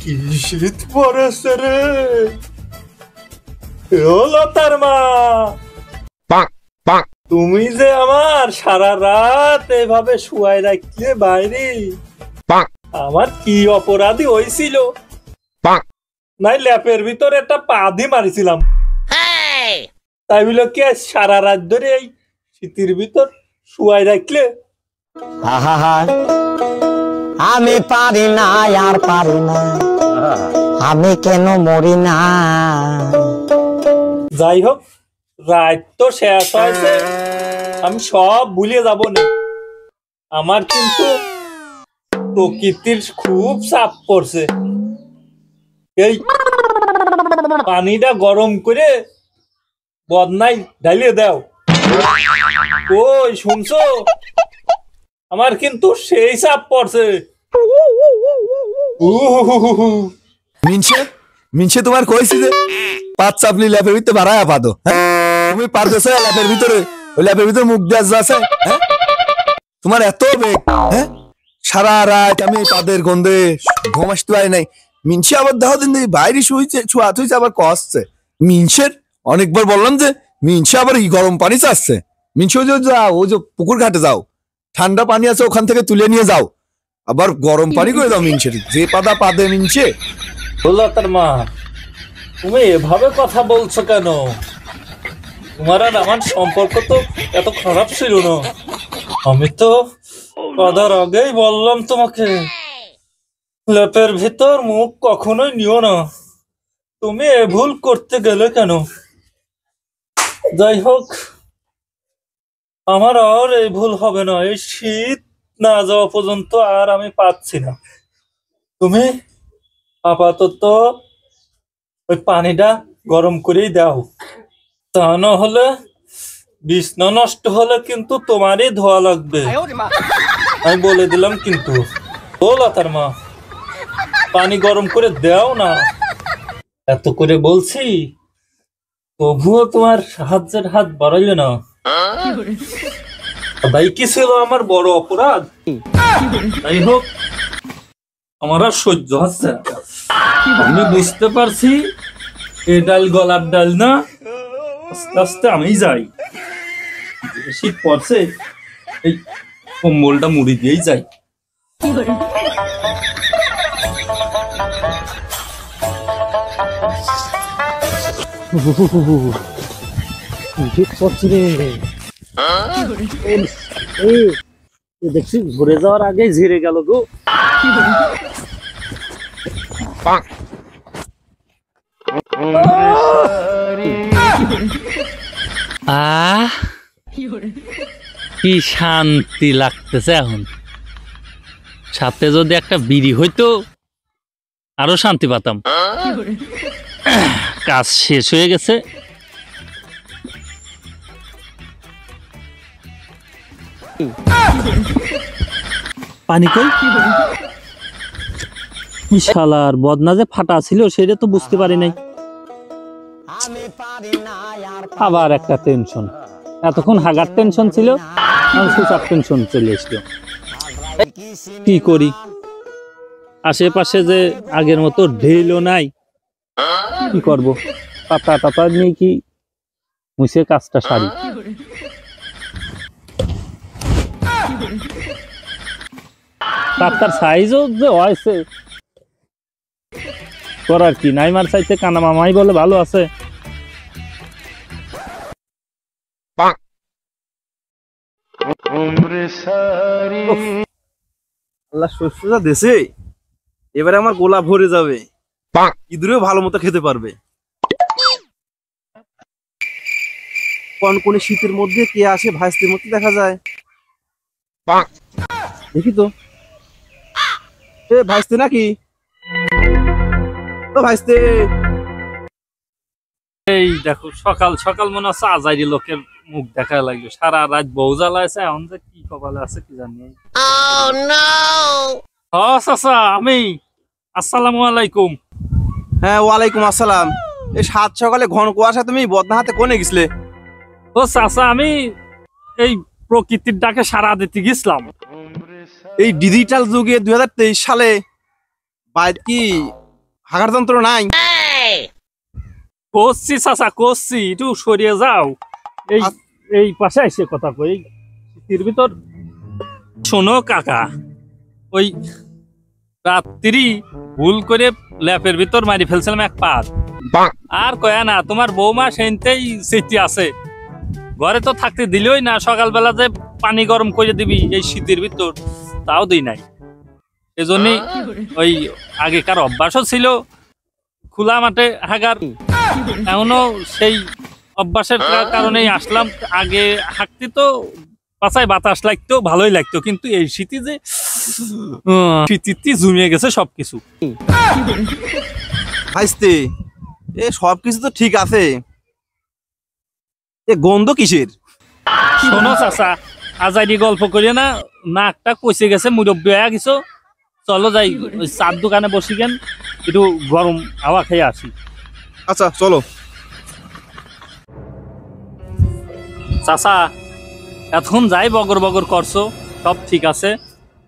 কি শীত পড়েছে রে লতার মা। তুমি যে আমার সারা রাত এভাবে শুয়াই রাখলে বাইরে, আমার কি অপরাধী হয়েছিল? নাই ল্যাপের ভিতরে একটা পা দিয়ে মারিছিলাম, তাই বলে কি সারা রাত ধরে এই শীতের ভিতর শুয়াই রাখলে? আমি পারি না আর পারি না, আমি কেন মরি না। যাই হোক, রাত তো শেষ হয়েছে, আমি সব ভুলে যাব না। আমার কিন্তু প্রকৃতির খুব চাপ পড়ছে। এই পানিটা গরম করে বদনাই ঢালিয়ে দাও। ওই শুনছো, আমার কিন্তু সেই চাপ পড়ছে। মিনছে মিনছে তোমার কইছি যে পাঁচ চাপলি ল্যাপের ভিতরে বাড়ায়া পাদো, তুমি পারতেছো ল্যাপের ভিতরে, ওই ল্যাপের ভিতরে মুখ দিয়ে আছে, তোমার এত বেগ, সারা রাত আমি পাদের গন্ধে ঘুম আসতে পারি নাই। মিনছে আবার দেখো দিন বাইরে শুয়েছে, ছুয়া থুইছে, আবার কষছে। মিনছের অনেকবার বললাম যে মিনছে আবার গরম পানি চাচ্ছে। মিনছে যাও, ওই যে পুকুর ঘাটে যাও, ঠান্ডা পানি আছে ওখান থেকে তুলে নিয়ে যাও, আবার গরম পানি করে দাও মিনছের, যে পাদা পাদে মিনছে। লতার মা, তুমি এভাবে কথা বলছো কেন? তোমার আর আমার সম্পর্ক তো এত খারাপ ছিল না। আমি তো কদার আগেই বললাম তোমাকে, লেপের ভিতর মুখ কখনোই নিও না। তুমি এ ভুল করতে গেলে কেন? যাই হোক, আমার আর এই ভুল হবে না। এই শীত না যাওয়া পর্যন্ত আর আমি পাচ্ছি না। তুমি আপাতত ওই পানিটা গরম করেই দাও, তা না হলে বিছনা নষ্ট হলে কিন্তু তোমারই ধোয়া লাগবে, আমি বলে দিলাম কিন্তু। ও লতার মা, পানি গরম করে দাও না। এত করে বলছি, তবুও তোমার সাহায্যের হাত বাড়াইলে না। তাই কি ছিল আমার বড় অপরাধ? যাই হোক, আমার আর সহ্য হচ্ছে। আমি বুঝতে পারছি এই ডাল গলার ডাল না, আস্তে আস্তে আমি যাই। শীত পড়ছে, এই কম্বলটা মুড়ি দিয়েই যাই। দেখছি ঘুরে যাওয়ার আগে ঝিরে গেল গো। কি শান্তি লাগতেছে এখন। সাথে যদি একটা বিড়ি হইতো আরো শান্তি পাতাম। কাজ শেষ হয়ে গেছে। পানি কই? শালার বদনা যে ফাটা ছিল সেটা তো বুঝতে পারি নাই। আবার একটা টেনশন, এতক্ষণ হাগার টেনশন ছিল, সুচার টেনশন চলে এসলো। কি করি, আশেপাশে যে আগের মতো ঢেলও নাই, কি করব? পাতা টাতা নিয়ে কি মুছে কাজটা সারি। পাতার সাইজও যে হয়েছে, করার কি, নাইমার চাইতে কানা মামাই বলে ভালো আছে। আল্লাহ শস্যটা দেশে, এবারে আমার গোলা ভরে যাবে, ইঁদুরেও ভালো মতো খেতে পারবে। কনকনে শীতের মধ্যে কে আসে ভাইস্তির মধ্যে দেখা যায়, দেখি তো। এ ভাইস্তে নাকি? তো ভাইস্তে, এই দেখো সকাল সকাল মনে হচ্ছে আজাইরি লোকের মুখ দেখা লাগলো। সারা রাত বউ জ্বালাইছে, এখন যে কি কপালে আছে কি জানি। চাচা, আমি আসসালামু আলাইকুম। হ্যাঁ ওয়ালাইকুম আসসালাম। এই সাত সকালে ঘন কুয়াশা, তুমি বদনা হাতে কোনে গেছিলে? ও চাচা, আমি এই প্রকৃতির ডাকে সারা দিতে গেছিলাম। এই ডিজিটাল যুগে 2023 সালে বাইরে কি হাগার যন্ত্র নাই? করছি চাচা করছি, একটু সরিয়ে যাও। এই এই পাশে এসে কথা কই, শীতের ভিতর শোনো কাকা, ওই রাত্রি ভুল করে ল্যাপের ভিতর মারি ফেলছিলাম এক পাত। আর কয়া না, তোমার বৌমা সেনতেই স্মৃতি আছে, ঘরে তো থাকতে দিলই না, সকালবেলা যে পানি গরম করে দিবি এই শীতের ভিতর তাও দিই নাই। এজন্যই ওই আগেকার অভ্যাসও ছিল খোলা মাঠে হাগার, এমনও সেই অভ্যাসের কারণেই আসলাম। আগে হাঁকতে তো পাছায় বাতাস লাগতো, ভালোই লাগতো, কিন্তু এই শীতে যে শীতিতে জমিয়ে গেছে সবকিছু। ভাইস্তে এ সবকিছু তো ঠিক আছে, এ গন্ধ কিসের? শোনো চাচা, আজাইদি গল্প করিয়ে না, নাকটা কষে গেছে, মুরব্বী হয়ে গেছো, চলো যাই ওই চার দোকানে বসি কেন, একটু গরম হাওয়া খেয়ে আসি। আচ্ছা চলো। চাচা এখন যাই বগর বগর করছো, সব ঠিক আছে,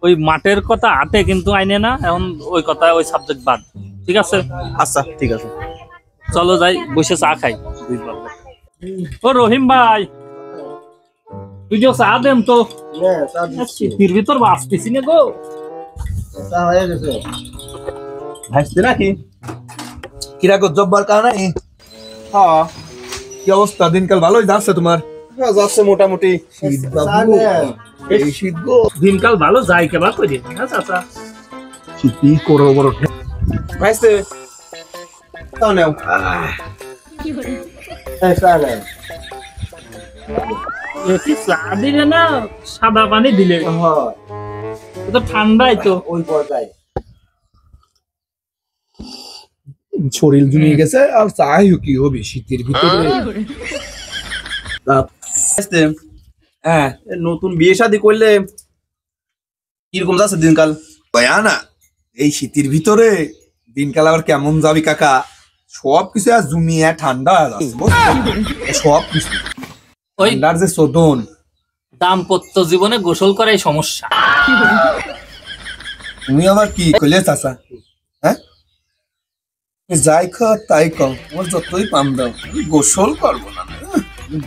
ওই মাঠের কথা আটে কিন্তু আইনে না, এখন ওই কথা ওই সাবজেক্ট বাদ, ঠিক আছে? আচ্ছা ঠিক আছে, চলো যাই বসে চা খাই। ও রহিম ভাই, তুই যে চা দেন তো, শীতের ভিতর বাঁচতেছি না গো। ভাইস্তে নাকি কিরা গো জব্বার কার নাই? হ্যাঁ, কি অবস্থা? দিনকাল ভালোই যাচ্ছে তোমার? হ্যাঁ যাচ্ছে মোটামুটি। শীত বাবু, এই শীত গো, দিনকাল ভালো যায় কেবা করি। চাচা শীতই করো বড় ভাইস্তে, তাও নেও। এটি চা দিলে না সাদা পানি দিলে? এ তো ঠান্ডাই তো। ওই পর্যায়ে শরীর জমিয়ে গেছে, আর চাই কি হবে শীতের ভিতরে? হ্যাঁ, নতুন বিয়ে শাদী করলে কিরকম যাচ্ছে দিনকাল? না, এই শীতের ভিতরে দিনকাল আবার কেমন যাবি কাকা? সবকিছু আর জমিয়ে ঠান্ডা হয়ে যাচ্ছে, সবকিছু ওই ঠান্ডার যে শোধন। দাম্পত্য জীবনে গোসল করাই সমস্যা। তুমি আবার কি করলে চাচা? হ্যাঁ, যাই খাও তাই কম, আমার যতই পাম দাও, গোসল করবো না।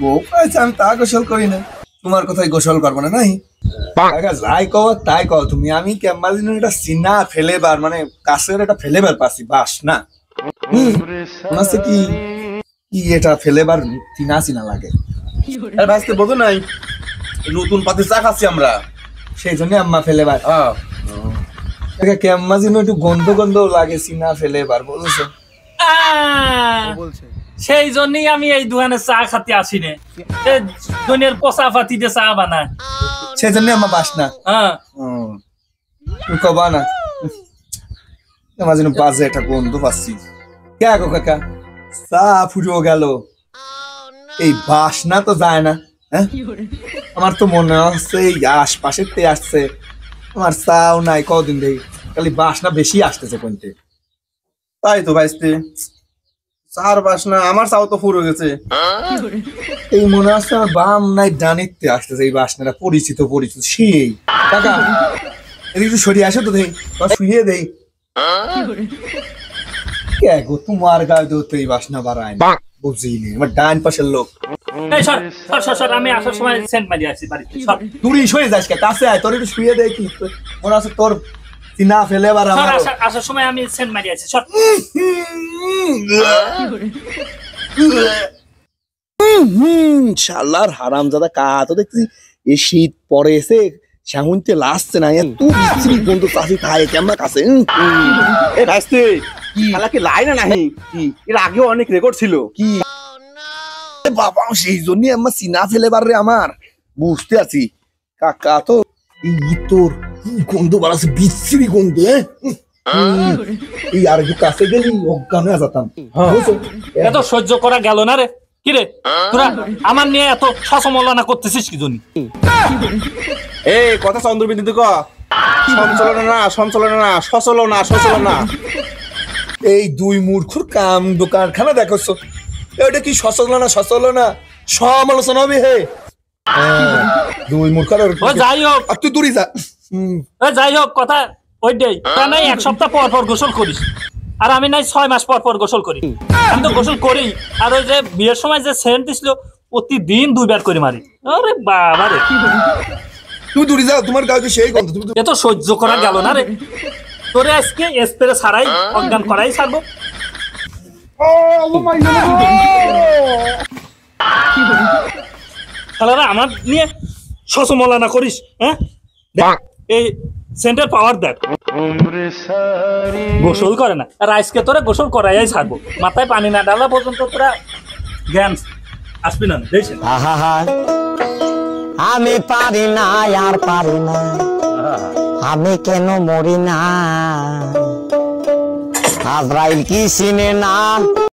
বউ পাইছে, আমি তা গোসল করি না, তোমার কোথায় গোসল করবো না? নাই যাই কও তাই কও তুমি। আমি কেমন একটা চিনা ফেলেবার, মানে কাছের একটা ফেলেবার পাচ্ছি, বাস না মনে হচ্ছে কি কি এটা ফেলেবার চিনা চিনা লাগে। ভাইস্তে বোঝো নাই, নতুন পাতি চা খাচ্ছি আমরা, সেই জন্য আম্মা ফেলেবার। কেমন যেন একটু গন্ধ গন্ধ লাগে, চিনা ফেলেবার, বলছো? সেই জন্যই আমি এই দোকানে চা খাতে আসি না, দুনিয়ার পচা পাতিতে চা বানায়, সেই জন্য আম্মা বাস না। হ্যাঁ তুমি কবা না, আমার যেন বাজে একটা গন্ধ পাচ্ছি। কে গো কাকা, চা ফুটেও গেল, এই বাসনা তো যায় না। হ্যাঁ, আমার তো মনে হচ্ছে এই আশপাশের তে আসছে, আমার চাও নাই কদিন দেখি, খালি বাসনা বেশি আসতেছে কোনতে। তাই তো ভাইস্তে, চার বাসনা, আমার চাও তো ফুরে গেছে, এই মনে হচ্ছে আমার বাম নাই ডানিতে আসতেছে এই বাসনাটা, পরিচিত পরিচিত সেই। কাকা এদিকে একটু সরিয়ে আসো তো, দেই শুয়ে দেই। কে গো, তোমার গায়ে তো এই বাসনা বাড়ায় না, বুঝিনি, আমার ডান পাশের লোক। এই সর সর সর সর, আমি আসার সময় সেন্ট মারি আসি বাড়িতে, সর তুই সরে যাস কে? কাছে আয়, তোর একটু শুয়ে দেয় কি মনে আছে তোর চিনা ফেলে বার সর, আমার। আসার সময় আমি সেন্ট মারি আসি, সর। শালার হারামজাদা কা তো দেখছি, এই শীত পরে এসে শাহুনতে লাগছে না, এত বিশ্রী গন্ধ চাষি খায় কেমন কাছে। এ ভাইস্তে, শালা কি লাই না নাহি? কি এর আগেও অনেক রেকর্ড ছিল কি? বাবা, সেই জন্যই আমার চিনা ফেলে বার রে, আমার বুঝতে আছি কাকা। তো এই তোর গন্ধ বাড়াচ্ছে, বিশ্রী গন্ধ। এই আর একটু কাছে গেলি অজ্ঞান হয়ে যেতাম। এত সহ্য করা গেল না রে। কিরে তোরা আমার নিয়ে এত সসমলনা করতেছিস কি জন্য? এই কথা চন্দ্রবিন্দু ক, সঞ্চালনা না সঞ্চালনা না, সচলনা সচলনা। এই দুই মূর্খুর কাম কারখানা দেখছ, এটা কি সচলনা সচলনা সমালোচনা হবে? হে দুই মূর্খর, ও যাই হোক, আর তুই দূরে যা, যাই হোক কথা ওইটাই, তা নাই 1 সপ্তাহ পর পর গোসল করিস, আর আমি নাই 6 মাস পর পর গোসল করি। আমি তো গোসল করি, আর ওই যে বিয়ের সময় যে সেন্ট দিছিল প্রতিদিন 2 বার করে মারি। আরে বাবা রে, তুমি দূরে যাও, তোমার গায়ে তো সেই গন্ধ, তুমি এ তো সহ্য করা গেল না রে। তোরে আজকে স্প্রে ছাড়াই অজ্ঞান করাই ছাড়বো। শালারা আমার নিয়ে শসমলানা করিস, হ্যাঁ? দেখ, এই সেন্টার পাওয়ার দেখ, গোসল করে না, আর আজকে তোরা গোসল করাই ছাড়বো। মাথায় পানি না ডালা পর্যন্ত তোরা জ্ঞান আসবি না, দেখছেন? আহা, আমি পারি না আর পারি না, আমি কেন মরি না, আজরাইল কি চিনে না।